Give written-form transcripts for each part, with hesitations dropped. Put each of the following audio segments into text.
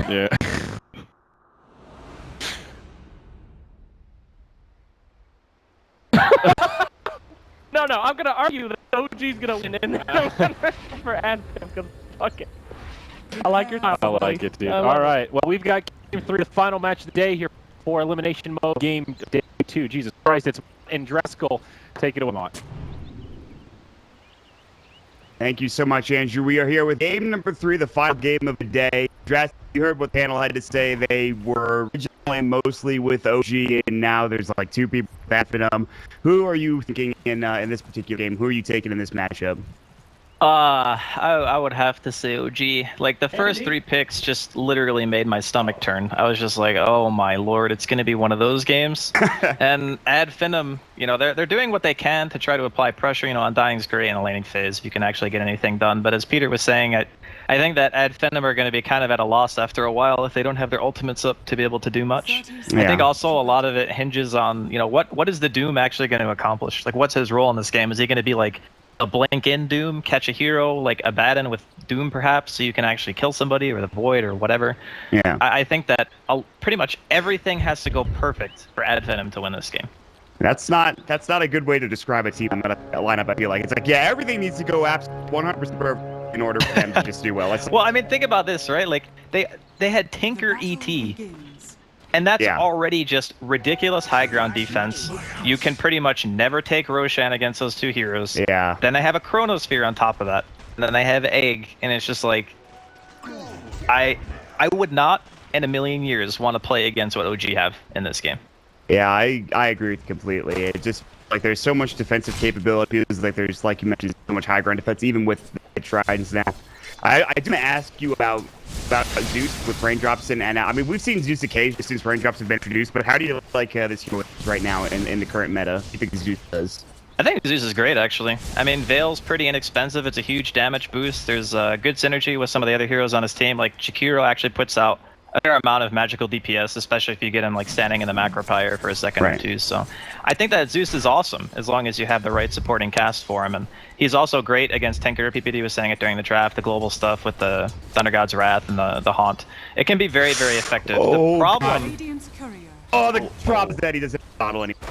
Yeah. No, I'm gonna argue that OG's gonna win, and then I'm gonna for Anthem because fuck it. I like your time. I like it, dude. All right. Well, we've got Game 3, the final match of the day here for Elimination Mode Game Day 2. Jesus Christ, it's in Dreskel. Take it away. Thank you so much, Andrew. We are here with game number 3, the final game of the day. Dreskel, you heard what the panel had to say. They were originally mostly with OG, and now there's like 2 people backing them. Who are you thinking in this particular game? Who are you taking in this matchup? I would have to say OG. Like, the first 3 picks just literally made my stomach turn. I was just like, oh my lord, it's going to be one of those games. And Finem, you know, they're doing what they can to try to apply pressure. You know, Undying's great in a laning phase if you can actually get anything done. But as Peter was saying, I think that Finem are going to be kind of at a loss after a while if they don't have their ultimates up to be able to do much. Yeah. I think also a lot of it hinges on, you know, what is the Doom actually going to accomplish? Like, what's his role in this game? Is he going to be like a blink in Doom, catch a hero, like Abaddon with Doom perhaps, so you can actually kill somebody, or the Void, or whatever? Yeah. I think that pretty much everything has to go perfect for Finem to win this game. That's not a good way to describe a team lineup. I feel like it's like, yeah, everything needs to go absolutely 100% perfect in order for them to just do well. Well, I mean, think about this, right? Like they had Tinker ET. And that's already just ridiculous high ground defense. You can pretty much never take Roshan against those 2 heroes. Yeah. Then they have a Chronosphere on top of that. And then they have Egg, and it's just like, I would not in a million years want to play against what OG have in this game. Yeah, I agree with you completely. It just, like, there's so much defensive capabilities. Like, there's, like you mentioned, so much high ground defense, even with the tridents now. I didn't ask you about Zeus with raindrops, and I mean, we've seen Zeus occasionally since raindrops have been introduced, but how do you like this hero right now in the current meta? You think Zeus does? I think Zeus is great, actually. I mean, Veil's pretty inexpensive. It's a huge damage boost. There's good synergy with some of the other heroes on his team. Like, Jakiro actually puts out a fair amount of magical DPS, especially if you get him like standing in the macro pyre for a second or 2. So I think that Zeus is awesome as long as you have the right supporting cast for him. And he's also great against Tinker. PPD was saying it during the draft, the global stuff with the Thunder God's Wrath and the Haunt. It can be very, very effective. The problem... the problem is that he doesn't have a bottle anymore.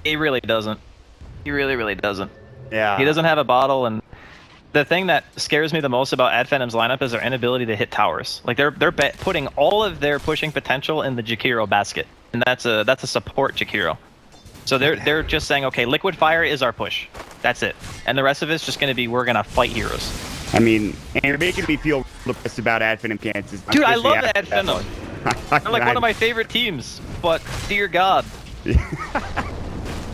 He really doesn't. He really, really doesn't. Yeah. He doesn't have a bottle, and the thing that scares me the most about Fenem's lineup is their inability to hit towers. Like, they're putting all of their pushing potential in the Jakiro basket, and that's a support Jakiro. So they're just saying, okay, Liquid Fire is our push. That's it, and the rest of it's just going to be, we're gonna fight heroes. I mean, and you're making me feel depressed about Fenem Kansas. Dude, I love Fenem. They're like one of my favorite teams, but dear God.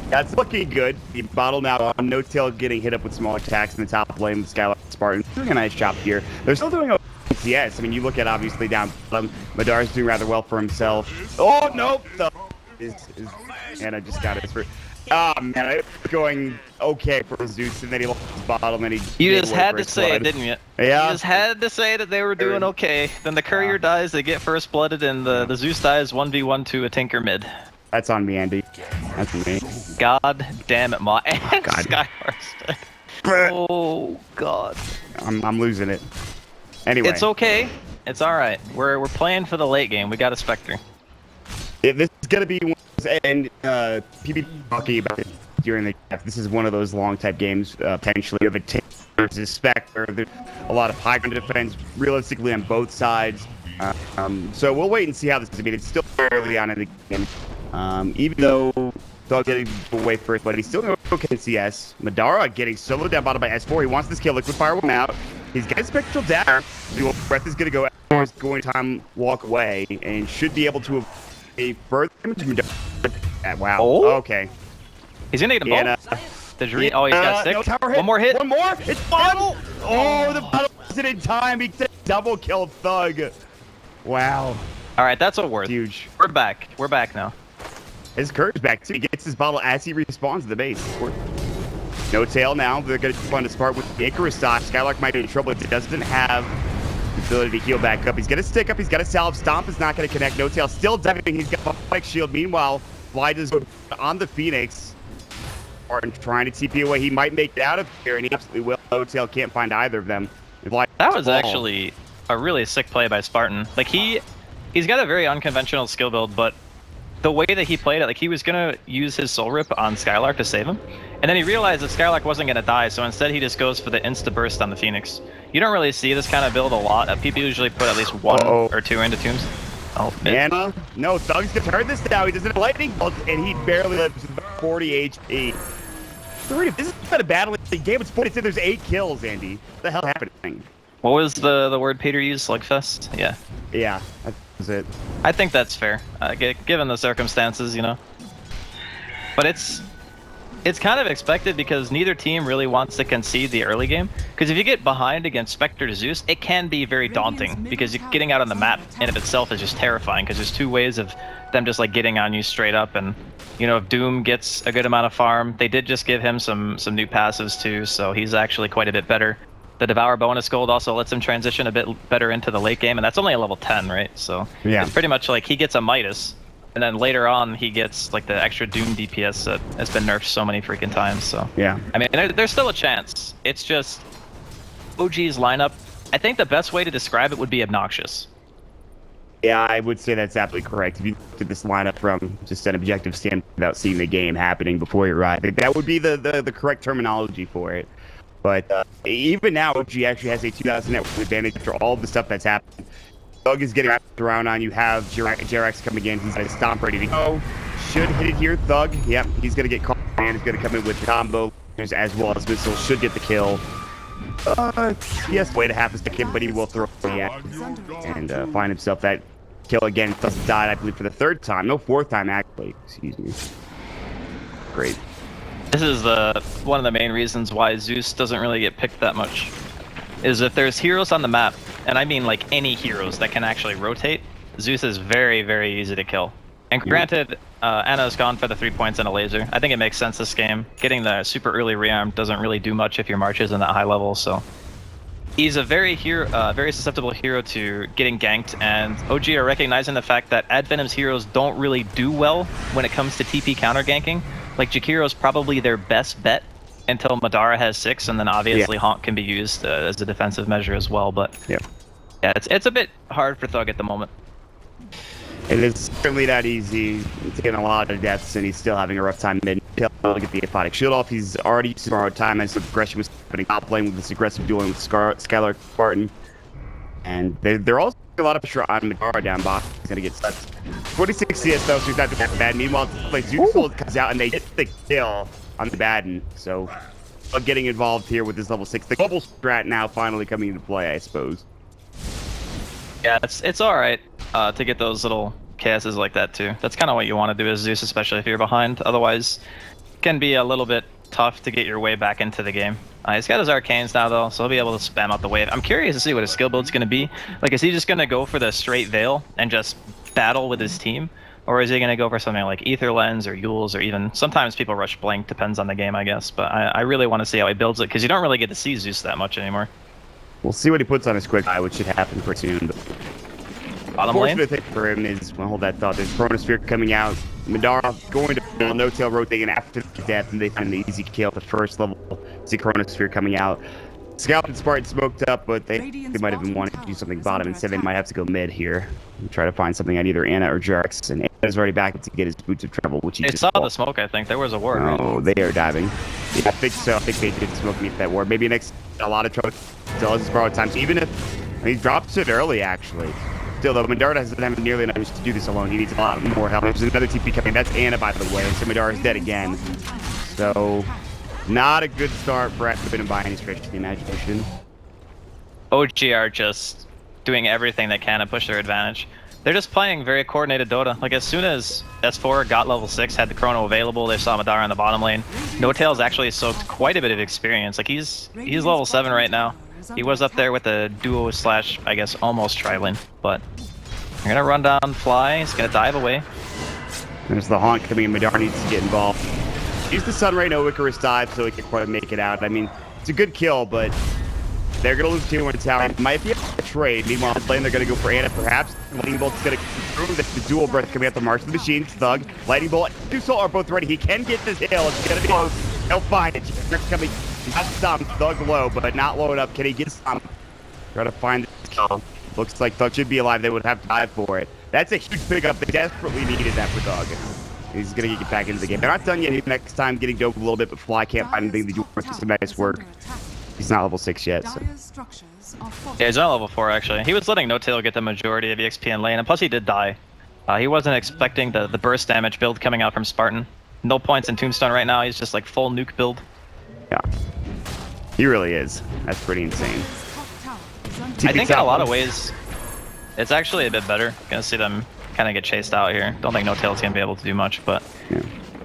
That's looking good. The bottle now on No Tail getting hit up with small attacks in the top lane with Skylar Spartan. Doing a nice job here. They're still doing okay. Yes, I mean, you look at obviously down bottom. Madar's doing rather well for himself. Oh, nope. And I just got it for. Oh, man, I was going okay for Zeus, and then he lost his bottle, and then he. You just had to say it, didn't you? Yeah. You just had to say that they were doing okay. Then the Courier dies, they get first blooded, and the Zeus dies 1v1 to a Tinker mid. That's on me, Andy. That's on me. God damn it, Ma. And Skyhorse. Oh, God. I'm losing it. Anyway. It's okay. It's alright. We're playing for the late game. We got a Spectre. This is going to be one of those, and PB talking about it during the draft. This is one of those long type games, potentially, of a Tinker versus Spectre. There's a lot of high ground defense, realistically, on both sides. So we'll wait and see how this is. I mean, it's still early on in the game. Even though Dog getting away first, but he's still going to okay CS. Madara getting soloed down bottom by S4. He wants this kill. Liquid Fire will out. He's got his Spectral Dagger. The breath is going to go. S4 is going to time walk away and should be able to a further damage to Madara. Wow. Oh? Okay. He's going to get a ball. Oh, he's got 6. No, tower hit. One more hit. One more. It's bottle. Oh, the bottle wasn't in time. He did double kill Thug. Wow. All right, that's a worth. Huge. We're back. We're back now. His courage back too. He gets his bottle as he respawns to the base. No Tail now. They're going to find a start with the Icarus side. Skylark might be in trouble. He doesn't have the ability to heal back up. He's going to stick up. He's got a salve. Stomp is not going to connect. No Tail still diving. He's got a spike shield. Meanwhile, Fly does go on the Phoenix. Martin trying to TP away. He might make it out of here, and he absolutely will. No Tail can't find either of them. That was actually a really sick play by Spartan. Like, he he's got a very unconventional skill build, but the way that he played it, like he was gonna use his Soul Rip on Skylark to save him, and then he realized that Skylark wasn't gonna die, so instead he just goes for the insta burst on the Phoenix. You don't really see this kind of build a lot. People usually put at least one or two into tombs. Oh, Anna, no, Thug's gonna turn this now. He doesn't have lightning bolt, and he barely lives with 40 HP. This is not a battling game. It's 46. There's 8 kills, Andy. What the hell happening? What was the word Peter used? Slugfest? Yeah. Yeah, that was it. I think that's fair, given the circumstances, you know. But it's kind of expected because neither team really wants to concede the early game. Because if you get behind against Spectre to Zeus, it can be very daunting because getting out on the map in of itself is just terrifying because there's 2 ways of them just like getting on you straight up. And you know, if Doom gets a good amount of farm, they did just give him some new passives too, so he's actually quite a bit better. The Devour bonus gold also lets him transition a bit better into the late game, and that's only a level 10, right? So yeah, it's pretty much like he gets a Midas, and then later on he gets like the extra Doom DPS that has been nerfed so many freaking times. So yeah, I mean, there's still a chance. It's just OG's lineup. I think the best way to describe it would be obnoxious. Yeah, I would say that's absolutely correct. If you looked at this lineup from just an objective standpoint without seeing the game happening before you arrive, that would be the correct terminology for it. But even now, OG actually has a 2,000 network advantage after all the stuff that's happened. Thug is getting wrapped around on. You have Jerax coming in. He's got his stomp ready to go. Should hit it here. Thug, yep, he's going to get caught. And he's going to come in with combo as well as missile. Should get the kill. Yes, wait a half a second, but he will throw and find himself that kill again. Doesn't die, I believe, for the 3rd time. No, 4th time, actually. Excuse me. Great. This is one of the main reasons why Zeus doesn't really get picked that much. Is if there's heroes on the map, and I mean like any heroes that can actually rotate, Zeus is very, very easy to kill. And granted, Anna's gone for the 3 points and a laser. I think it makes sense this game. Getting the super early rearm doesn't really do much if your March isn't that high level, so. He's a very susceptible hero to getting ganked, and OG are recognizing the fact that Ad Venom's heroes don't really do well when it comes to TP counter ganking. Like, Jakiro's probably their best bet until Madara has 6, and then obviously Honk can be used as a defensive measure as well, but yeah, it's a bit hard for Thug at the moment. It is certainly not easy. He's taking a lot of deaths, and he's still having a rough time mid. He'll get the aphotic shield off. He's already used borrowed time as the progression was happening. Top playing with this aggressive dueling with Skylark Spartan. And they're also a lot of pressure on Madara down bottom. He's gonna get stuck. 46 CS though, so he's not that bad. Meanwhile, like Zeus comes out and they get the kill on the Baden. So getting involved here with this level 6. The global strat now finally coming into play, I suppose. Yeah, it's alright to get those little KSs like that too. That's kind of what you want to do as Zeus, especially if you're behind. Otherwise, it can be a little bit tough to get your way back into the game. He's got his arcanes now though, so he'll be able to spam out the wave. I'm curious to see what his skill build's going to be. Like, is he just going to go for the straight Veil and just battle with his team? Or is he going to go for something like Ether Lens or Yules, or even sometimes people rush Blink, depends on the game, I guess. But I really want to see how he builds it, because you don't really get to see Zeus that much anymore. We'll see what he puts on his quick eye, which should happen pretty soon. Bottom lane? The thing for him is, well, hold that thought, there's Chronosphere coming out. Madara going to no-tail rotating after death, and they find the easy kill at the first level. See Chronosphere coming out. Scalp and Spartan smoked up, but they might have been wanting to do something bottom. Instead, they might have to go mid here and try to find something on either Anna or Jerax. And Anna's already back to get his boots of travel, which he just saw the smoke, I think. There was a ward. Oh, right? They are diving. Yeah, I think so. I think they did smoke me at that ward. Maybe next, a lot of trouble. Still has borrowed time. So even if he drops it early, actually. Still, though, Madara doesn't have nearly enough to do this alone. He needs a lot more help. There's another TP coming. That's Anna, by the way. So Madara's dead again. So, not a good start for Venom by any stretch of the imagination. OG are just doing everything they can to push their advantage. They're just playing very coordinated Dota. Like, as soon as S4 got level 6, had the Chrono available, they saw Madara in the bottom lane. No-Tail's actually soaked quite a bit of experience. Like, he's level 7 right now. He was up there with the duo slash, I guess, almost tri-lane. But you're gonna run down Fly. He's gonna dive away. There's the Haunt coming in. Madara needs to get involved. Use the Sunray no Icarus dive so he can quite make it out. I mean, it's a good kill, but they're going to lose 2-1 talent. Might be a trade. Meanwhile, in lane, they're going to go for Anna, perhaps. Lightning Bolt's going to prove that the dual breath coming out the March of the Machines. Thug, Lightning Bolt, Dusol are both ready. He can get this hill. It's going to be close. He'll find it. Jerax coming. Not stumped. Thug low, but not low enough. Can he get stumped? Try to find this kill. Looks like Thug should be alive. They would have to dive for it. That's a huge pickup. They desperately needed that for Thug. He's going to get back into the game. They're not done yet. Next time, getting doped a little bit, but Fly can't find anything to do some nice work. He's not level 6 yet. So. Yeah, he's not level 4 actually. He was letting No Tail get the majority of EXP in lane, and plus he did die. He wasn't expecting the burst damage build coming out from Spartan. No points in Tombstone right now. He's just like full nuke build. Yeah, he really is. That's pretty insane. I think in a lot of ways, it's actually a bit better. Gonna see them kind of get chased out here. Don't think No Tail's gonna be able to do much, but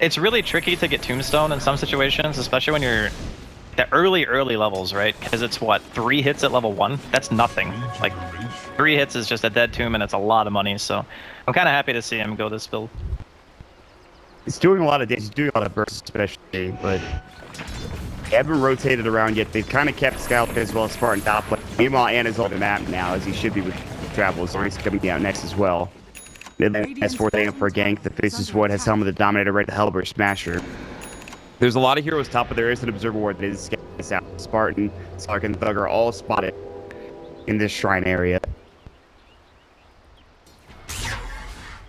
it's really tricky to get Tombstone in some situations, especially when you're the early levels, right? Because it's what, 3 hits at level 1? That's nothing. Like 3 hits is just a dead tomb, and it's a lot of money. So I'm kind of happy to see him go this build. He's doing a lot of damage. He's doing a lot of bursts, especially, but they haven't rotated around yet. They've kind of kept Scout as well as Spartan top lane. Meanwhile, Anna's on the map now, as he should be with Travel, so he's coming out next as well. Then S4 aim for a gank. The Faces Wood has Helmet the Dominator right to Hellbur Smasher. There's a lot of heroes top, but there is an Observer Ward that is scouting out. Spartan, Sark, and Thug are all spotted in this shrine area.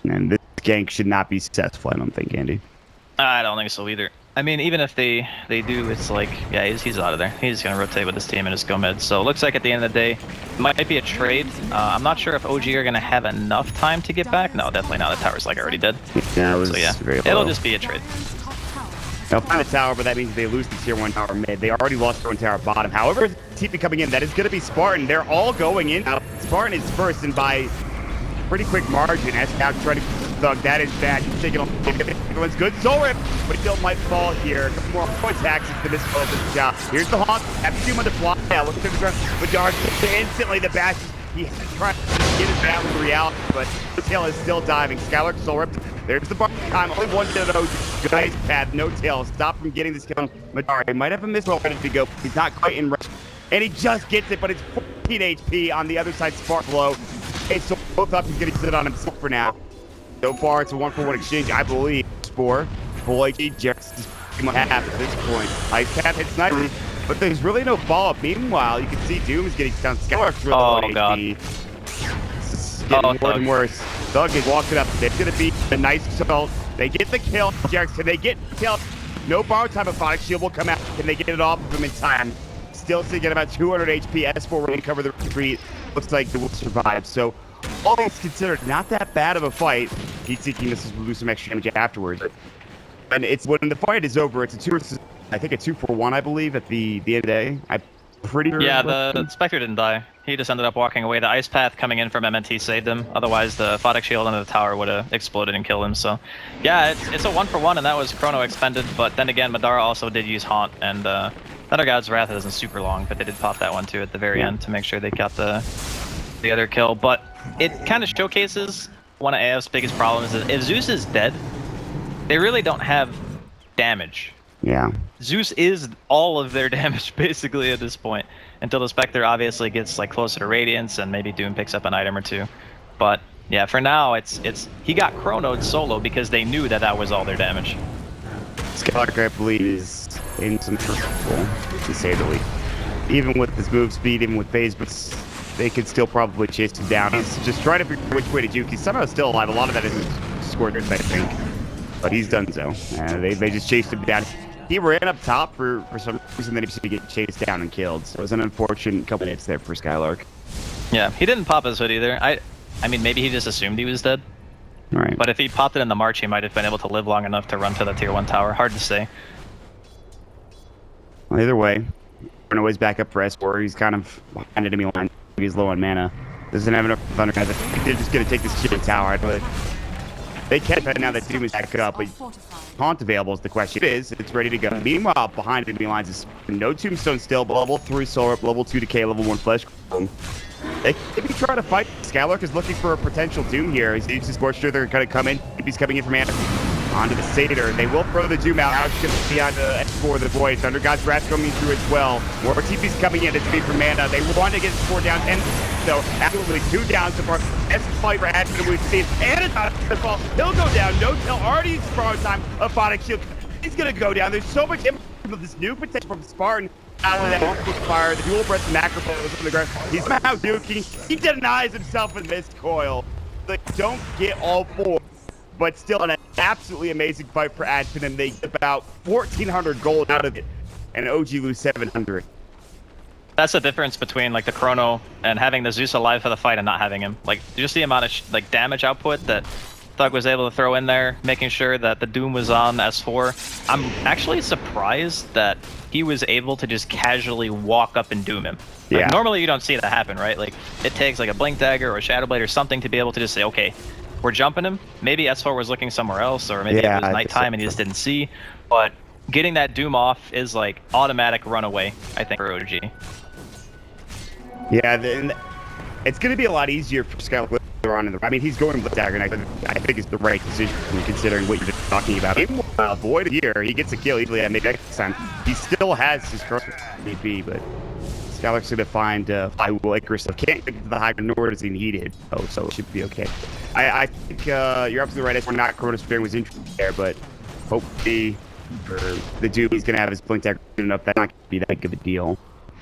And this gank should not be successful, I don't think, Andy. I don't think so either. I mean, even if they do, it's like, yeah, he's out of there. He's going to rotate with his team and just go mid. So it looks like at the end of the day, it might be a trade. I'm not sure if OG are going to have enough time to get back. No, definitely not. The tower's like already dead. Yeah, it was very low. It'll just be a trade. They'll find a tower, but that means they lose the tier 1 tower mid. They already lost tier 1 tower bottom. However, TP coming in, that is going to be Spartan. They're all going in. Now, Spartan is first, and by pretty quick margin. Scout trying to Thug. That is bad. He's taking on everyone's good. Soul Rip, but still might fall here. A couple more attacks into this shot. Here's the Haunt. After 2 on the fly. Yeah, look at the ground. But Dark instantly the bash. He trying to get his battle with reality, but the tail is still diving. Skylark, Soul Rip. There's the bar time. Only one to those. Nice path. No tail. Stop from getting this kill. Madara. He might have a misroll ready to go. He's not quite in range. And he just gets it, but it's 14 HP on the other side. Spark low. Okay, so both up. He's getting sit on himself for now. So far, it's a 1-for-1 exchange, I believe. Spore, full HP, Jerks is half at this point. Ice Path hits nice, but there's really no follow-up. Meanwhile, you can see Doom is getting down. Skylark's really low HP. This is getting more and worse. Thug is walking up. They're going to be a nice assault. They get the kill. Jerks, can they get the kill? No borrow time. A Phonic Shield will come out. Can they get it off of him in time? Still sitting at about 200 HP. S4 will cover the retreat. Looks like they will survive. So, all things considered, not that bad of a fight. Heat Seeking Missiles will lose some extra damage afterwards. And it's when the fight is over, it's a 2-for-1, I believe, at the end of the day. I'm pretty sure. Yeah, the Spectre didn't die. He just ended up walking away. The Ice Path coming in from MNT saved him. Otherwise, the Photic Shield under the tower would have exploded and killed him. So, yeah, it's a 1-for-1, and that was Chrono expended. But then again, Madara also did use Haunt, and Thunder God's Wrath isn't super long, but they did pop that one too at the very end to make sure they got the other kill. But it kind of showcases one of AF's biggest problems is if Zeus is dead, they really don't have damage. Yeah. Zeus is all of their damage basically at this point until the Spectre obviously gets like closer to Radiance and maybe Doom picks up an item or two. But yeah, for now it's he got chronoed solo because they knew that was all their damage. Skylark, I believe, is in some trouble, to say the least. Even with his move speed, even with phase, but they could still probably chase him down. He's just trying to figure which way to juke. He's somehow still alive. A lot of that is scored, I think. But he's done so. They just chased him down. He ran up top for some reason, then he seemed to get chased down and killed. So it was an unfortunate couple minutes there for Skylark. Yeah, he didn't pop his hood either. I mean, maybe he just assumed he was dead. Right. But if he popped it in the March, he might have been able to live long enough to run to the tier 1 tower. Hard to say. Well, either way, Bruno is back up for S4. He's kind of behind enemy line. He's low on mana. Doesn't have enough Thunder Guys. They're just going to take this shit tower. But they can't now that Doom is back up. But Haunt available is the question. It's ready to go. Meanwhile, behind enemy lines is no Tombstone still, but level 3 Soul Rip, level 2 Decay, level 1 Flesh. They could be trying to fight. Skylark is looking for a potential Doom here. He's used his Scorcher. They're going to come in. He's coming in from Anna. Onto the Satyr. They will throw the Doom out. Now it's going to be on the S4, the Void. Thunder God's Wrath coming through as well. More TP's coming in. It's being from Mana. They want to get 4 down. And so, absolutely 2 down so far. That's the fight for Ashton. We've seen Anna's not going to fall. He'll go down. No Tail already Spartan time. A Photic Shield. He's going to go down. There's so much of this new potential from Spartan. out of that one quick fire, the dual breath macro is on the ground. He's somehow duking. He denies himself with missed coil. They don't get all four, but still an absolutely amazing fight for Finem. They get about 1,400 gold out of it, and OG lose 700. That's the difference between like the Chrono and having the Zeus alive for the fight and not having him. Like, just the amount of like damage output that Thug was able to throw in there, making sure that the Doom was on S4. I'm actually surprised that he was able to just casually walk up and Doom him. Like, Yeah. normally you don't see that happen, right? Like, it takes like a Blink Dagger or a Shadow Blade or something to be able to just say, okay, we're jumping him. Maybe S4 was looking somewhere else, or maybe Yeah, it was nighttime and he just didn't see. But getting that Doom off is like automatic runaway, I think, for OG. Yeah, then it's going to be a lot easier for Skylar later on in the. I mean, he's going with Dagger, and I think it's the right decision considering what you're just talking about. Meanwhile, Void here, he gets a kill easily at mid next time. He still has his cross maybe, but Skylar's going to find Flywheel Icarus. Can't get to the high ground, nor does he need it. Oh, so it should be okay. I think you're absolutely right. We're not Chronosphere was interested there, but hopefully for the dude, he's going to have his Blink Dagger enough. That's not going to be that big of a deal.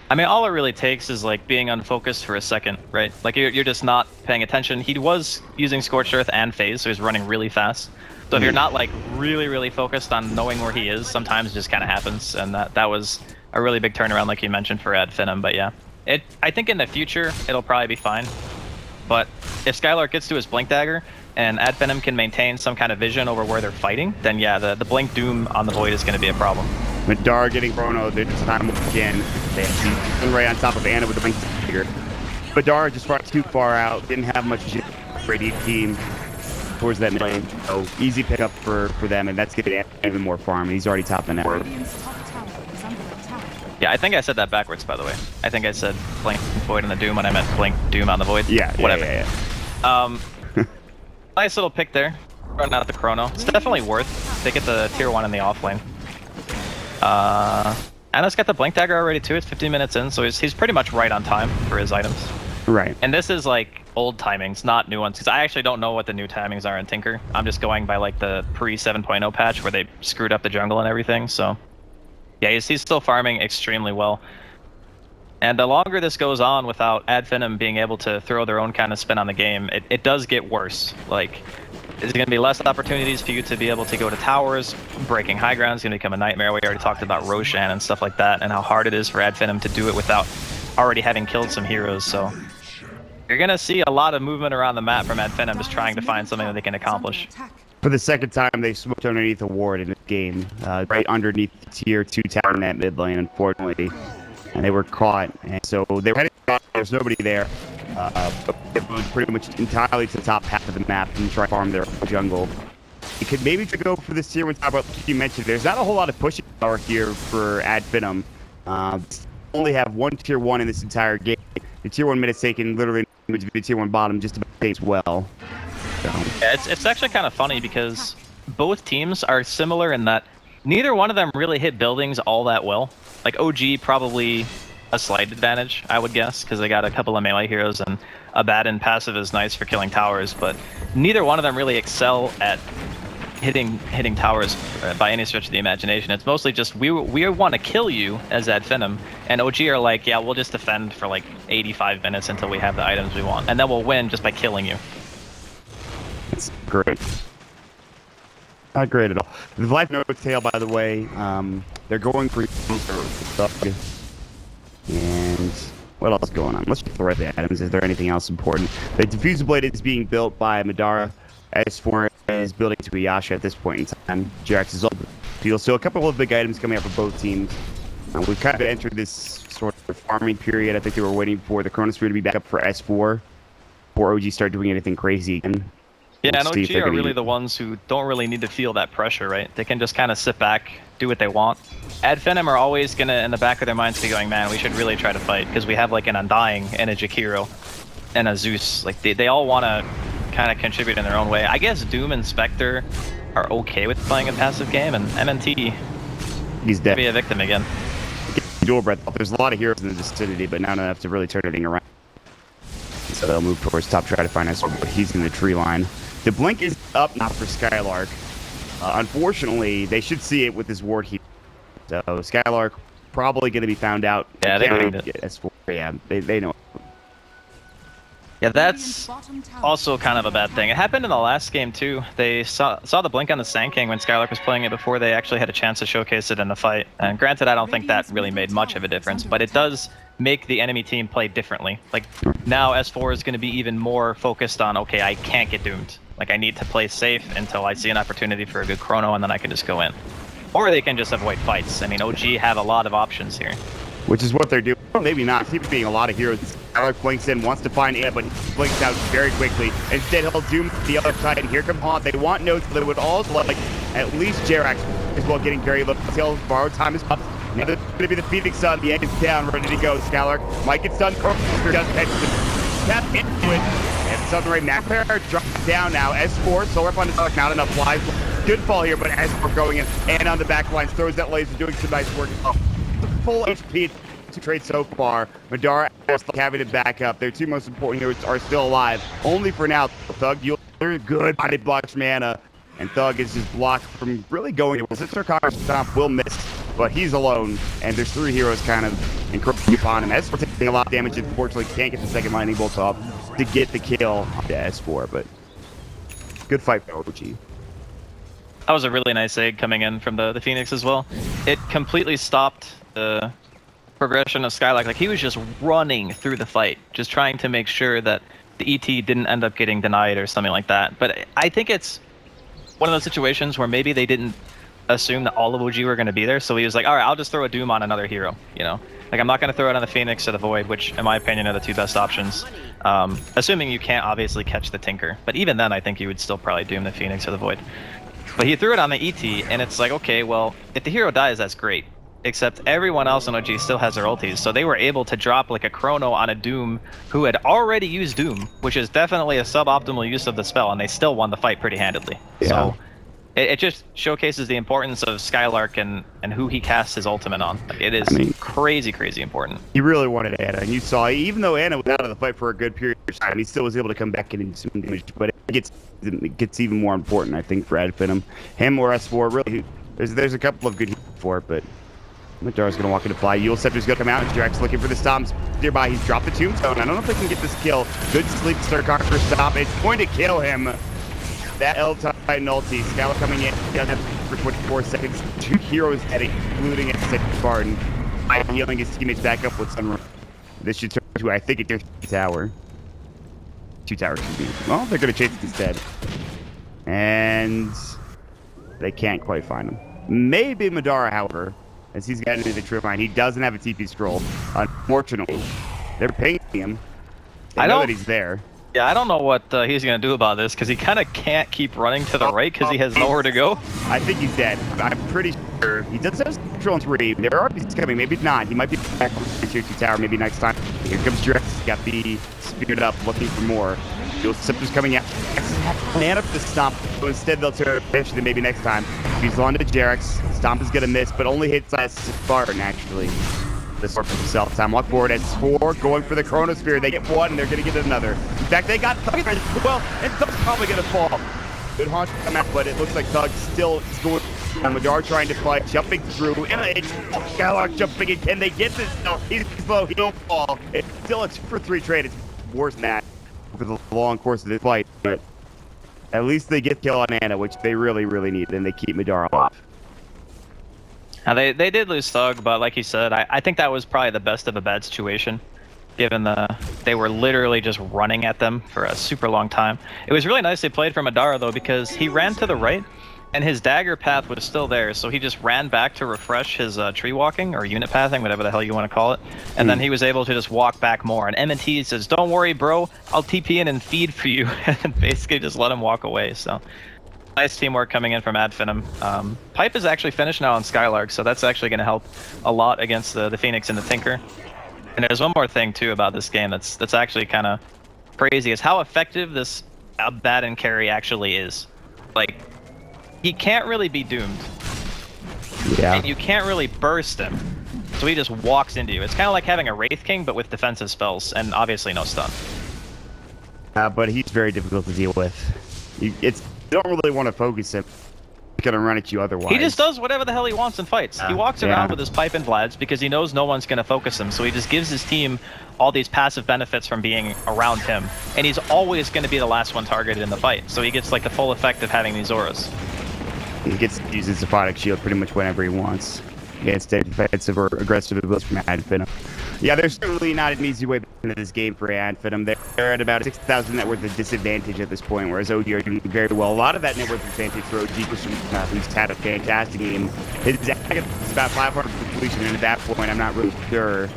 I mean, all it really takes is like being unfocused for a second, right? Like you're just not paying attention. He was using Scorched Earth and Phase, so he's running really fast. So if you're not like really focused on knowing where he is, sometimes it just kind of happens. And that was a really big turnaround, like you mentioned, for Finem. But yeah, I think in the future it'll probably be fine. But if Skylark gets to his Blink Dagger and Finem can maintain some kind of vision over where they're fighting, then yeah, the Blink Doom on the Void is going to be a problem. Madara getting Chrono, they just time again. They have right on top of Anna with the Blink Dagger. Madara just far too far out, didn't have much for AD team towards that mid lane. So easy pickup for them, and that's getting even more farm. He's already top the network. Yeah, I think I said that backwards, by the way. I think I said Blink Void on the Doom when I meant Blink Doom on the Void. Yeah, whatever. Yeah. Nice little pick there. Running out the Chrono. It's definitely worth. They get the tier 1 in the off lane. Anna's got the Blink Dagger already too. It's 15 minutes in, so he's pretty much right on time for his items. Right. And this is like old timings, not new ones, because I actually don't know what the new timings are in Tinker. I'm just going by like the pre 7.0 patch where they screwed up the jungle and everything. So yeah, he's still farming extremely well. And the longer this goes on without Finem being able to throw their own kind of spin on the game, it does get worse. Like, there's going to be less opportunities for you to be able to go to towers. Breaking high ground is going to become a nightmare. We already talked about Roshan and stuff like that, and how hard it is for Finem to do it without already having killed some heroes. So you're going to see a lot of movement around the map from Finem just trying to find something that they can accomplish. For the second time, they smoked underneath a ward in this game, right underneath the tier 2 tower in that mid lane, unfortunately. And they were caught, and so they were heading out. There's nobody there. It was pretty much entirely to the top half of the map and try to farm their jungle. You could maybe go for this tier 1 top, but like you mentioned, there's not a whole lot of pushing power here for Finem. Only have one tier 1 in this entire game. The tier 1 minutes taken literally the tier 1 bottom just about takes well. So. Yeah, it's actually kind of funny because both teams are similar in that neither one of them really hit buildings all that well. Like OG probably a slight advantage, I would guess, because they got a couple of melee heroes and Abaddon passive is nice for killing towers, but neither one of them really excel at hitting towers by any stretch of the imagination. It's mostly just we want to kill you as Finem, and OG are like, yeah, we'll just defend for like 85 minutes until we have the items we want, and then we'll win just by killing you. That's great. Not great at all. The Life Note tail, by the way, they're going for Thug. And what else is going on? Let's just throw the items. Is there anything else important? The Diffuser Blade is being built by Madara. S4 is building to Iyasha at this point in time. JRX is all field. So a couple of big items coming up for both teams. We've kind of entered this sort of farming period. I think they were waiting for the Chronosphere to be back up for S4 before OG start doing anything crazy again. Yeah, and OG are really the ones who don't really need to feel that pressure, right? They can just kind of sit back, do what they want. Finem are always going to, in the back of their minds, be going, man, we should really try to fight, because we have like an Undying and a Jakiro and a Zeus. Like, they all want to kind of contribute in their own way. I guess Doom and Spectre are okay with playing a passive game, and MNT he's dead. Be a victim again. Dual breath. There's a lot of heroes in the vicinity, but not enough to really turn everything around. So they'll move towards top, try to find us, but he's in the tree line. The blink is up now for Skylark. Unfortunately, they should see it with his ward here. So Skylark probably going to be found out. Yeah, they can't pinged it. get S4. Yeah, they know. Yeah, that's also kind of a bad thing. It happened in the last game too. They saw the blink on the Sand King when Skylark was playing it before they actually had a chance to showcase it in the fight. And granted, I don't think that really made much of a difference, but it does make the enemy team play differently. Like, now S4 is going to be even more focused on, okay, I can't get doomed. Like, I need to play safe until I see an opportunity for a good chrono, and then I can just go in. Or they can just avoid fights. I mean, OG have a lot of options here. Which is what they're doing. Well, maybe not. Seems being a lot of heroes. Skylark blinks in, wants to find Anna, but he blinks out very quickly. Instead, he'll doom the other side, and here come Haunt. They want notes, but they would also like at least Jerax as well, getting very low. Until borrowed time is up. Now there's going to be the Phoenix Sun. The egg is down, ready to go. Skylark might get stunned. Just tap into it. And Southern Ray Macpair drops down now. S4, so up on the dark, not enough lives. Good fall here, but S4 going in. And on the back lines, throws that laser, doing some nice work. Full HP to trade so far. Madara having to back up. Their two most important heroes are still alive. Only for now. Thug, you're good. Body blocks mana. And Thug is just blocked from really going. Sister Conquer Stomp will miss, but he's alone. And there's three heroes kind of encroaching upon him. S4 taking a lot of damage. Unfortunately, can't get the second lightning bolt off to get the kill on the S4, but good fight for OG. That was a really nice egg coming in from the Phoenix as well. It completely stopped the progression of Skylark. Like, he was just running through the fight, just trying to make sure that the ET didn't end up getting denied or something like that. But I think it's one of those situations where maybe they didn't assume that all of OG were going to be there, so he was like, all right, I'll just throw a Doom on another hero, you know? Like, I'm not going to throw it on the Phoenix or the Void, which, in my opinion, are the two best options. Assuming you can't obviously catch the Tinker. But even then, I think you would still probably Doom the Phoenix or the Void. But he threw it on the ET, and it's like, okay, well, if the hero dies, that's great. Except everyone else in OG still has their ultis, so they were able to drop like a chrono on a Doom who had already used Doom, which is definitely a suboptimal use of the spell, and they still won the fight pretty handedly. Yeah. So it just showcases the importance of Skylark and who he casts his ultimate on. Like, it is crazy, crazy important. He really wanted Anna, and you saw, even though Anna was out of the fight for a good period of time, he still was able to come back and do some damage, but it gets even more important, I think, for Finem. Him or S4, really, there's a couple of good heroes for it, but Madara's going to walk into fly. Yule Scepter's going to come out. Drax looking for the stomps nearby. He's dropped the Tombstone. I don't know if they can get this kill. Good sleep, Sir Conqueror stop. It's going to kill him. That L-Titan ulti. Scout coming in. For 24 seconds. Two heroes dead, including a sick Spartan. Healing his teammates back up with Sunrise. This should turn to, I think, it turns to tower. Two towers should be. Well, they're going to chase it instead. And they can't quite find him. Maybe Madara, however, as he's gotten into the trip line. He doesn't have a TP scroll. Unfortunately, they're pinging him. They know that he's there. Yeah, I don't know what he's going to do about this, because he kind of can't keep running to the right because he has nowhere to go. I think he's dead. I'm pretty sure. He does have control in 3. There are RPs coming. Maybe not. He might be back on the tier 2 tower maybe next time. Here comes Drex. Got the speared up, looking for more. Yule Scepter's coming out. Mana for the stomp. So instead, they'll turn eventually, maybe next time. He's on to Jerax. Stomp is going to miss, but only hits Spartan, actually. The sword for himself. Time walk forward. S4 going for the Chronosphere. They get one, and they're going to get another. In fact, they got Thug as well, and Thug's probably going to fall. Good haunt to come out, but it looks like Thug still is going. Madara trying to fight, jumping through, and it's Skylark jumping in. Can they get this? No, he's slow. He don't fall. It's still a 2-for-3 trade. It's worse than that for the long course of this fight, but at least they get kill on Anna, which they really, really need, and they keep Madara off. Now, they did lose Thug, but like you said, I think that was probably the best of a bad situation, given they were literally just running at them for a super long time. It was really nicely played from Madara, though, because he ran to the right, and his dagger path was still there, so he just ran back to refresh his tree walking, or unit pathing, whatever the hell you want to call it, and then he was able to just walk back more. And M&T says, don't worry, bro, I'll TP in and feed for you, and basically just let him walk away, so... Nice teamwork coming in from Finem. Pipe is actually finished now on Skylark, so that's actually going to help a lot against the Phoenix and the Tinker. And there's one more thing, too, about this game that's actually kind of crazy, is how effective this Abaddon carry actually is. Like, he can't really be doomed. Yeah. And you can't really burst him, so he just walks into you. It's kind of like having a Wraith King, but with defensive spells, and obviously no stun. But he's very difficult to deal with. You don't really want to focus him. gonna run at you otherwise. He just does whatever the hell he wants in fights. He walks around with his pipe and Vlads because he knows no one's gonna focus him, so he just gives his team all these passive benefits from being around him, and he's always gonna be the last one targeted in the fight, so he gets like the full effect of having these auras. He gets to use his product shield pretty much whenever he wants against defensive or aggressive abilities from Finem. Yeah, there's certainly not an easy way into this game for Finem. They're at about 6,000 net worth of disadvantage at this point, whereas OG are doing very well. A lot of that net worth advantage for OG was from who's had a fantastic game. His attack is about 500 completion, and at that point, I'm not really sure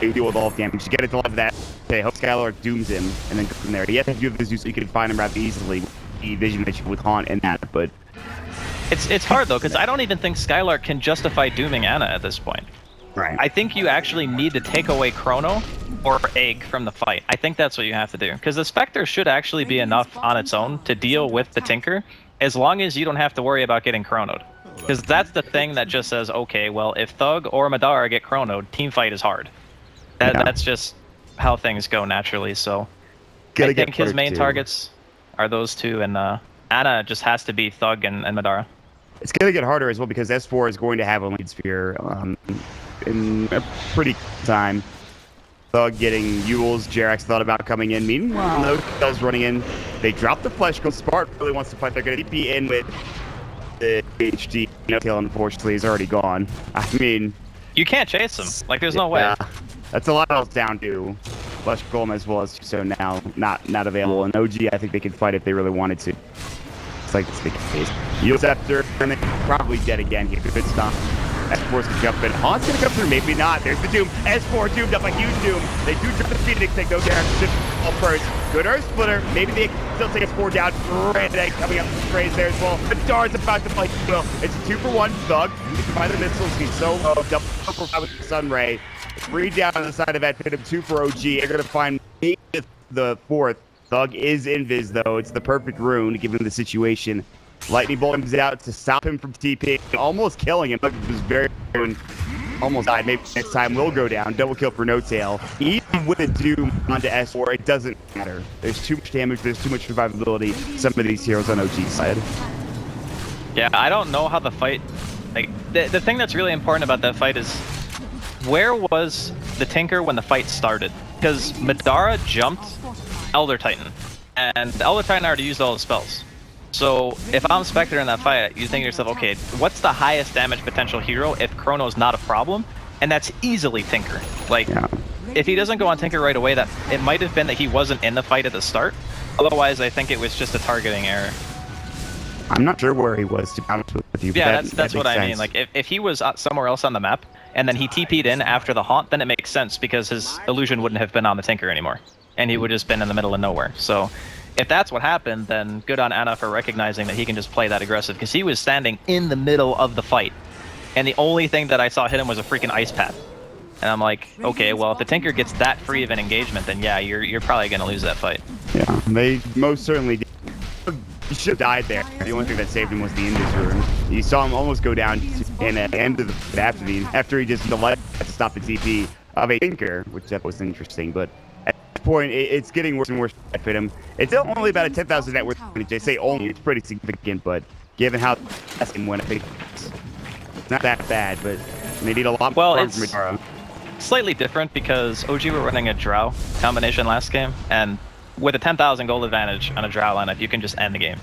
they deal with all damage. You get it to love that. Okay, hope Skylar dooms him, and then go from there. He has to do this so you can find him rather easily. The vision that you with Haunt and that, but it's hard though, because I don't even think Skylar can justify dooming Ana at this point. right. I think you actually need to take away Chrono or Egg from the fight. I think that's what you have to do, because the Spectre should actually be enough on its own to deal with the Tinker, as long as you don't have to worry about getting Chronoed. Because that's the thing that just says, okay, well, if Thug or Madara get Chronoed, team fight is hard. That's just how things go naturally, so I think his main targets are those two, and Ana just has to be Thug and Madara. It's going to get harder as well because S4 is going to have a lead sphere in a pretty time. Thug getting Yules, Jerax thought about coming in. Meanwhile, no Kells running in. They drop the Flesh Gold. Smart really wants to fight. They're going to be in with the HD. No tail, unfortunately, is already gone. I mean, you can't chase him. Like, there's no way. That's a lot else down to Flesh Golem as well as so now not available. And OG, I think they could fight if they really wanted to. It's like it's the case. Yules after, and then probably dead again here. Good stop. S4's gonna jump in. Haunt's gonna come through, maybe not. There's the Doom. S4 doomed up a huge Doom. They do drop the Phoenix, they go down. All first. Good Earth Splitter. Maybe they still take S4 down. Great egg coming up the sprays there as well. Madara's about to fight Will. It's a 2-for-1. Thug. You can find the missiles. He's so low. Double for with the Sunray. 3 down on the side of Finem, 2 for OG. They're gonna find the 4th. Thug is invis though. It's the perfect rune given the situation. Lightning Bolt comes out to stop him from TP, almost killing him. Thug was very almost died. Maybe next time will go down. Double kill for No Tail. Even with a Doom onto S4, it doesn't matter. There's too much damage. There's too much survivability. Some of these heroes on OG's side. Yeah, I don't know how the fight. Like the thing that's really important about that fight is where was the Tinker when the fight started? Because Madara jumped Elder Titan, and the Elder Titan already used all his spells. So if I'm Spectre in that fight, you think to yourself, okay, what's the highest damage potential hero if Chrono's not a problem? And that's easily Tinker. Like, if he doesn't go on Tinker right away, that it might have been that he wasn't in the fight at the start. Otherwise, I think it was just a targeting error. I'm not sure where he was, to be honest with you. Yeah, that's what I mean. Like, if he was somewhere else on the map, and then he TP'd in after the Haunt, then it makes sense, because his illusion wouldn't have been on the Tinker anymore. And he would have just been in the middle of nowhere. So if that's what happened, then good on Ana for recognizing that he can just play that aggressive, because he was standing in the middle of the fight, and the only thing that I saw hit him was a freaking ice path. And I'm like, okay, well, if the Tinker gets that free of an engagement, then yeah, you're probably going to lose that fight. Yeah, they most certainly did. He should have died there. The only thing that saved him was the Indus rune. You saw him almost go down and at the end of the fight after he just delayed to stop the TP of a Tinker, which that was interesting, but at this point, it's getting worse and worse to fit him. It's only about a 10,000 net worth. They say only, it's pretty significant, but given how that's him went, I think it's not that bad, but they need a lot more from Madara. Slightly different because OG were running a Drow combination last game, and with a 10,000 gold advantage on a Drow lineup, you can just end the game.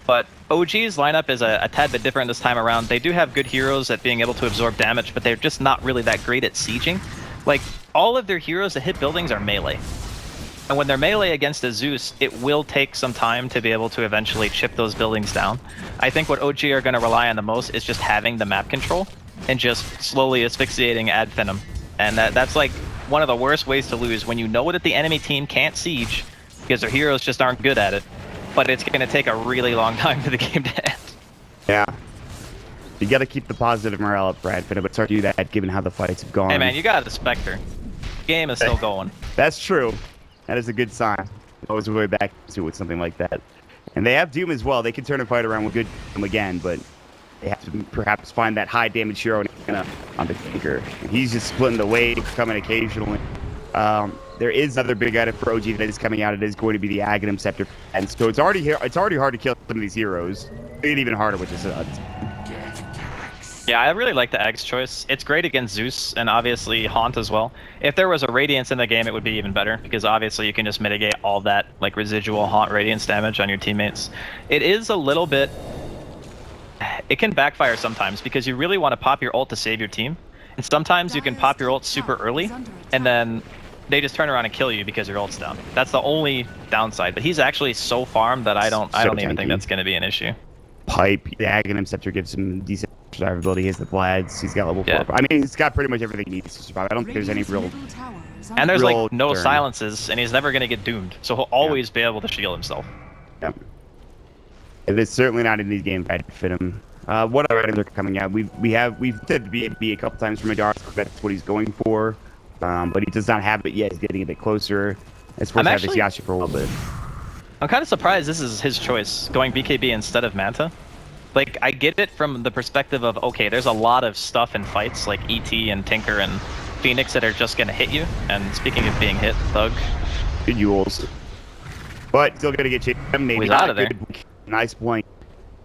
But OG's lineup is a tad bit different this time around. They do have good heroes at being able to absorb damage, but they're just not really that great at sieging. Like, all of their heroes that hit buildings are melee. And when they're melee against a Zeus, it will take some time to be able to eventually chip those buildings down. I think what OG are going to rely on the most is just having the map control and just slowly asphyxiating Finem. And that's like one of the worst ways to lose, when you know that the enemy team can't siege because their heroes just aren't good at it, but it's going to take a really long time for the game to end. Yeah. You got to keep the positive morale up, Brad, but it's hard to do that given how the fights have gone. Hey man, you got the Spectre. The game is still going. That's true. That is a good sign. Always way back to it with something like that. And they have Doom as well. They can turn a fight around with good Doom again, but they have to perhaps find that high damage hero on the Tinker. He's just splitting the weight, coming occasionally. There is another big item for OG that is coming out. It is going to be the Aghanim Scepter. And so it's already hard to kill some of these heroes. It's even harder with this Yeah, I really like the Agh's choice. It's great against Zeus and obviously Haunt as well. If there was a Radiance in the game, it would be even better because obviously you can just mitigate all that like residual Haunt Radiance damage on your teammates. It is a little bit... It can backfire sometimes because you really want to pop your ult to save your team. And sometimes you can pop your ult super early and then they just turn around and kill you because your ult's down. That's the only downside. But he's actually so farmed that I don't even think that's going to be an issue. Pipe, the Aghanim Scepter gives him decent survivability. He has the Vlads. He's got level 4. I mean, he's got pretty much everything he needs to survive. I don't think there's any real. And there's real like no turn. silences, and he's never going to get doomed. So he'll always be able to shield himself. Yep. It is certainly not in these games I fit him. What other items are coming out? We've said B a couple times from Madara. That's what he's going for, but he does not have it yet. He's getting a bit closer. As far as have this Yasha for a little bit. I'm kind of surprised this is his choice, going BKB instead of Manta. Like, I get it from the perspective of, okay, there's a lot of stuff in fights, like ET and Tinker and Phoenix that are just going to hit you. And speaking of being hit, Thug. Good Yules. But still going to get chased. Maybe he's out of there. Nice point.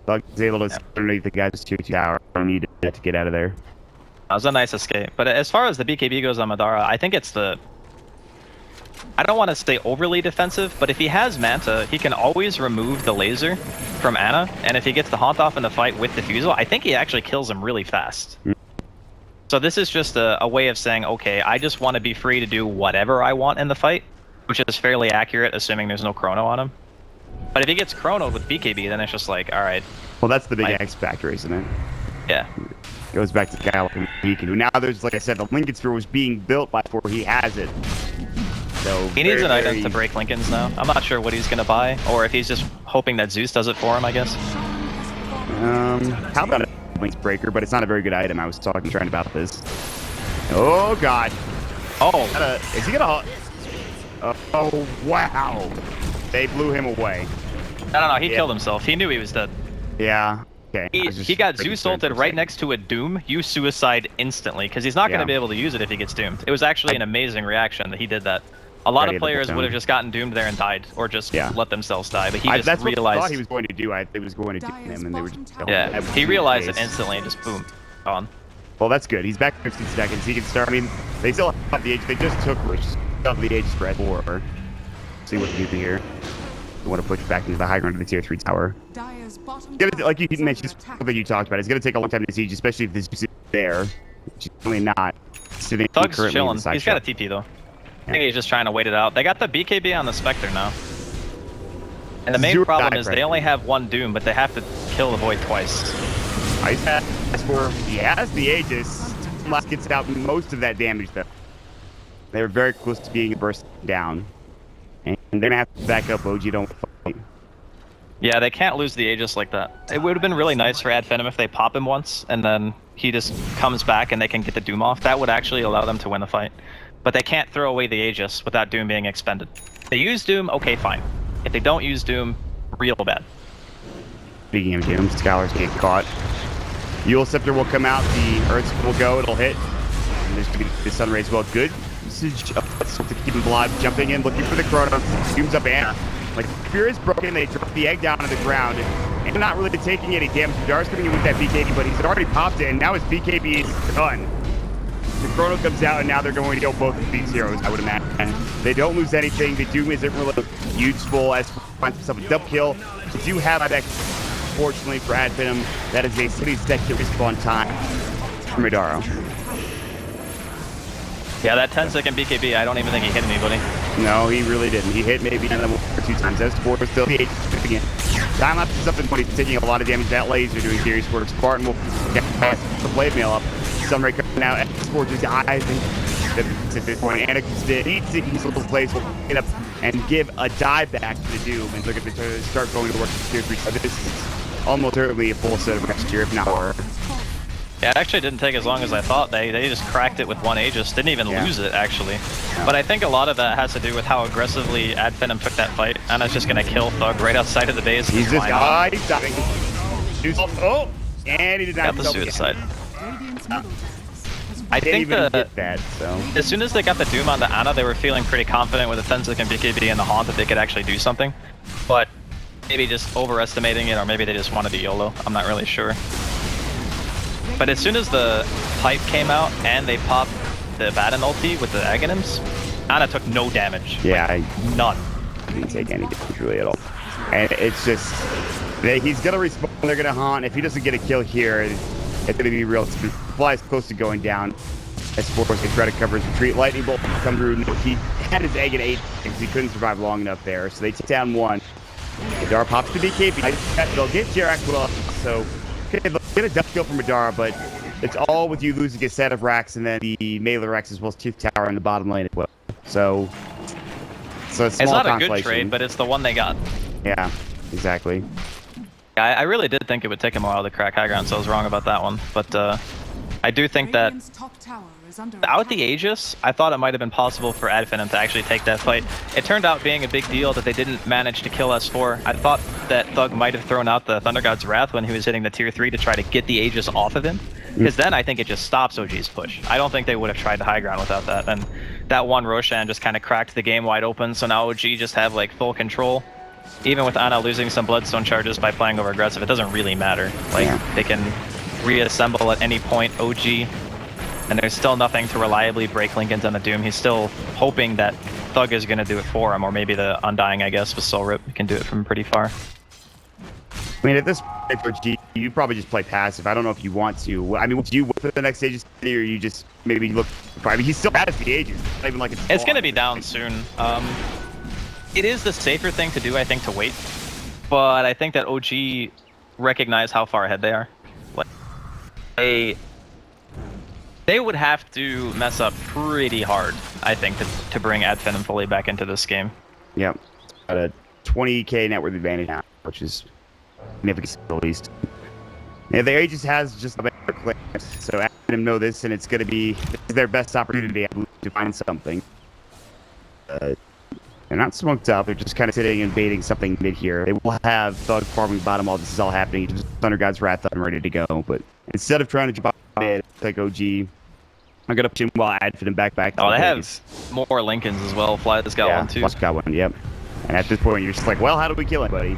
Thug is able to underneath the guy's tier 2 tower. Needed to get out of there. That was a nice escape. But as far as the BKB goes on Madara, I think it's the... I don't want to stay overly defensive, but if he has Manta, he can always remove the laser from Ana, and if he gets the Haunt off in the fight with Diffusal, I think he actually kills him really fast. So this is just a way of saying, okay, I just want to be free to do whatever I want in the fight, which is fairly accurate, assuming there's no chrono on him. But if he gets chronoed with BKB, then it's just like, alright. Well, that's the big X factor, isn't it? Yeah. Goes back to the guy like he can do. Now there's, like I said, the Lincoln Sphere was being built before he has it. So he needs an item to break Lincolns now. I'm not sure what he's going to buy, or if he's just hoping that Zeus does it for him, I guess. How about a Link's Breaker, but it's not a very good item. I was trying about this. Oh, God. Oh. Is he going to... Oh, wow. They blew him away. No, he killed himself. He knew he was dead. Yeah. Okay. He got Zeus ulted right next to a Doom. You suicide instantly, because he's not going to be able to use it if he gets doomed. It was actually an amazing reaction that he did that. A lot of players would have just gotten doomed there and died, or just let themselves die, but he just that's realized... what I thought he was going to do. It was going to do him, and they were just... Yeah, he realized it instantly and just boom, gone. Well, that's good. He's back 15 seconds. He can start. I mean, they still have the age. They just took the age spread 4. See what they do here. They want to push back into the high ground of the tier 3 tower. Like you mentioned, something you talked about, it's going to take a long time to siege, especially if this is there, which is really not. Thug's chilling. He's got a TP though. I think he's just trying to wait it out. They got the BKB on the Spectre now. And the main problem is they only have one Doom, but they have to kill the Void twice. He has the Aegis. Gets out most of that damage though. They were very close to being burst down. And they're going to have to back up OG, don't fight. Yeah, they can't lose the Aegis like that. It would have been really nice for Finem if they pop him once, and then he just comes back and they can get the Doom off. That would actually allow them to win the fight. But they can't throw away the Aegis without Doom being expended. If they use Doom, okay, fine. If they don't use Doom, real bad. Speaking of Doom, Scholar's getting caught. Yule Scepter will come out, the Earth will go, it'll hit. And there's going to be the Sun Ray as well. Good usage to keep him alive, jumping in, looking for the Chrono. Dooms up Ana. Like, Fear is broken, they drop the egg down on the ground. And not really taking any damage. Dar's coming in with that BKB, but he's already popped it, and now his BKB is done. The Chrono comes out, and now they're going to kill both of these heroes, I would imagine. They don't lose anything. The Doom isn't really useful as finds himself a double kill. They do have that, fortunately for Finem, that is a city stack to respawn time for Madara. Yeah, that 10-second BKB, I don't even think he hit anybody. No, he really didn't. He hit maybe one or 2 times. S4 was still the H again. Time lapse is something, but he's taking a lot of damage. That laser doing serious work. Spartan will get the blade mail up. Sunray coming out. S4 just dies. At this point, Anakin's needs to ease those plays. Will get up and give a dive back to the Doom and look at the start going to work with tier 3. So this is almost certainly a full set of next year, if not more. Yeah, it actually didn't take as long as I thought. They just cracked it with one Aegis. Didn't even lose it, actually. Yeah. But I think a lot of that has to do with how aggressively Finem took that fight. Ana's just going to kill Thug right outside of the base. He's just he's dying. Oh, and he did not got the suicide. I think as soon as they got the Doom onto Ana, they were feeling pretty confident with the 10-second BKB and the Haunt that they could actually do something. But maybe just overestimating it, or maybe they just want to be YOLO. I'm not really sure. But as soon as the pipe came out and they popped the Batten ulti with the Aghanims, Ana took no damage. Yeah, Like, none. Didn't take any damage really at all. And it's just, he's gonna respawn, they're gonna haunt. If he doesn't get a kill here, it's gonna be real. Fly is close to going down. S4 they try to cover his retreat. Lightning bolt come through. He had his egg at 8 because he couldn't survive long enough there. So they take down 1. Madara pops the BKB. They'll get Jarak well. So okay, they'll get a duck kill from Madara, but it's all with you losing a set of racks and then the melee racks as well as Tooth Tower in the bottom lane as well. So it's not a good trade, but it's the one they got. Yeah, exactly. I really did think it would take him a while to crack high ground, so I was wrong about that one. But I do think that without the Aegis, I thought it might have been possible for Finem to actually take that fight. It turned out being a big deal that they didn't manage to kill S4. I thought that Thug might have thrown out the Thunder God's Wrath when he was hitting the tier 3 to try to get the Aegis off of him. Because then I think it just stops OG's push. I don't think they would have tried to high ground without that. And that one Roshan just kind of cracked the game wide open, so now OG just have like full control. Even with Ana losing some Bloodstone charges by playing over aggressive, it doesn't really matter. Like, they can reassemble at any point, OG, and there's still nothing to reliably break Linken's on the Doom. He's still hoping that Thug is going to do it for him, or maybe the Undying, I guess, with Soul Rip can do it from pretty far. I mean, at this point, OG, you probably just play passive. I don't know if you want to. I mean, do you wait for the next Aegis, or you just maybe look? I mean, he still has the Aegis. It's not even like it's going to be down soon. It is the safer thing to do, I think, to wait. But I think that OG recognize how far ahead they are. Like, they would have to mess up pretty hard, I think, to bring Finem fully back into this game. Yep. Got a 20k net worth advantage now, which is significant at least. Yeah, the Aegis has just a better clearance, so Finem know this, and it's going to be their best opportunity to find something. They're not smoked up, they're just kind of sitting and baiting something mid here. They will have Thug farming bottom while this is all happening. Just Thunder God's Wrath up and ready to go. But instead of trying to jump out mid, like OG, I'm going to push him while Finem back. Oh, they have more Lincolns as well. Fly's got one too. Fly's got one, yep. And at this point, you're just like, well, how do we kill anybody?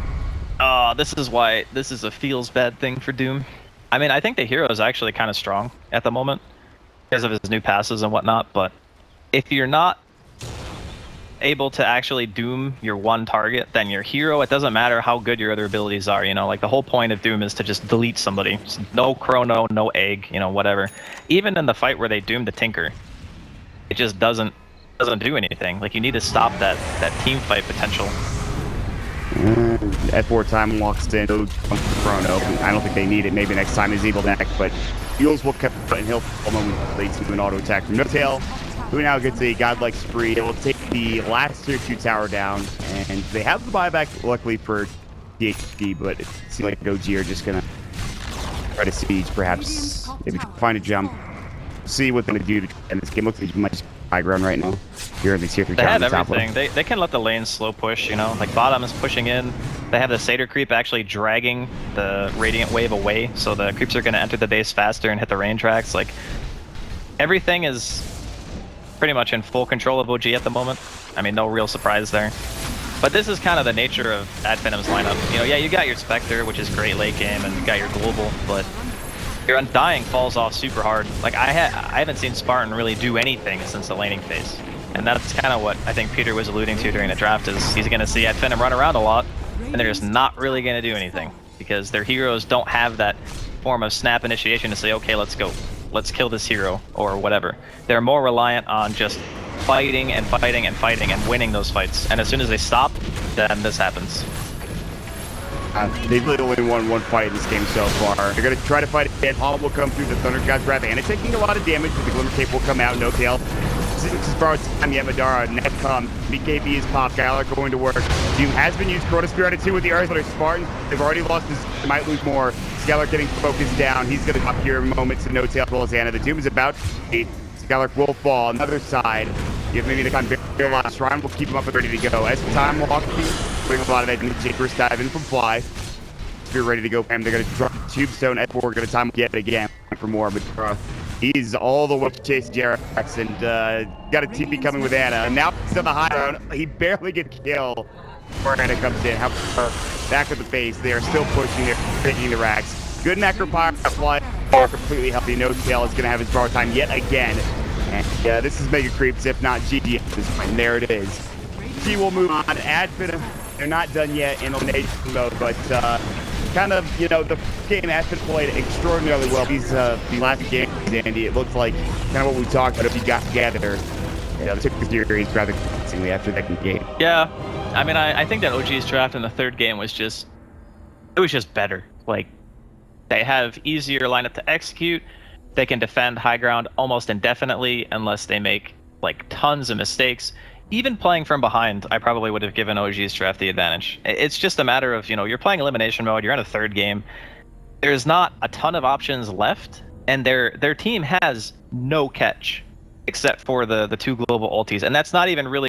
This is why this is a feels bad thing for Doom. I mean, I think the hero is actually kind of strong at the moment because of his new passes and whatnot, but if you're not able to actually doom your one target, then your hero, it doesn't matter how good your other abilities are, you know, like the whole point of Doom is to just delete somebody. Just no chrono, no egg, you know, whatever. Even in the fight where they doomed the Tinker, it just doesn't do anything. Like, you need to stop that team fight potential. F4 time walks in, no chrono. I don't think they need it. Maybe next time is Evil Neck, but Heels will cut and he'll lead to an auto attack from No Tail, who now gets a godlike spree. It will take the last tier 2 tower down, and they have the buyback, luckily for DHD, but it seems like OG are just gonna try to siege, perhaps maybe find a jump, see what they're gonna do in this game. Looks like you might just high ground right now. Here in the tier 3 they tower. They have everything. They can let the lanes slow push, you know, like bottom is pushing in. They have the Satyr creep actually dragging the Radiant Wave away, so the creeps are gonna enter the base faster and hit the range tracks. Like, everything is pretty much in full control of OG at the moment. I mean, no real surprise there. But this is kind of the nature of Finem's lineup. You know, yeah, you got your Spectre, which is great late game, and you got your Global, but your Undying falls off super hard. Like, I haven't seen Spartan really do anything since the laning phase. And that's kind of what I think Peter was alluding to during the draft, is he's going to see Finem run around a lot, and they're just not really going to do anything, because their heroes don't have that form of snap initiation to say, okay, let's go. Let's kill this hero, or whatever. They're more reliant on just fighting and fighting and fighting and winning those fights. And as soon as they stop, then this happens. They've only won one fight in this game so far. They're going to try to fight it again. Hall will come through the Thunder God's Wrath, and it's taking a lot of damage, but the Glimmer Cape will come out. No Tail. As far as time yet, Madara, net come. BKB is popped. Galar going to work. Doom has been used. Chrono Spear out 2 with the Earth, but it's Spartan. They've already lost his. They might lose more. Scalar getting focused down. He's going to pop here in moments to No Tail as well as Anna. The Doom is about to beat. Scalar will fall. Another side. You have maybe the kind of very last Shrine will keep him up and ready to go. As time walking, putting a lot of that in Jakers dive in from Fly. Spear ready to go. They're going to drop the Tubestone. F4 going to time get it again for more. But he's all the way to chase Jerax, and got a TP coming with Anna. And now he's on the high ground. He barely gets killed before Anna comes in. However, back at the base, they are still pushing. They're taking the racks. Good Necropire Fly are completely healthy. No Tail is going to have his bar time yet again. And yeah, this is Mega Creeps, if not GG at this point. And there it is. He will move on. Finem, they're not done yet in Elimination Mode, but kind of, the game has been played extraordinarily well. These last games, Andy, it looks like kind of what we talked about if you got together. They took the series rather convincingly after that game. Yeah, I mean, I think that OG's draft in the third game was just better. Like, they have easier lineup to execute. They can defend high ground almost indefinitely unless they make like tons of mistakes. Even playing from behind, I probably would have given OG's draft the advantage. It's just a matter of, you're playing Elimination Mode, you're in a third game. There's not a ton of options left, and their team has no catch except for the two global ultis, and that's not even really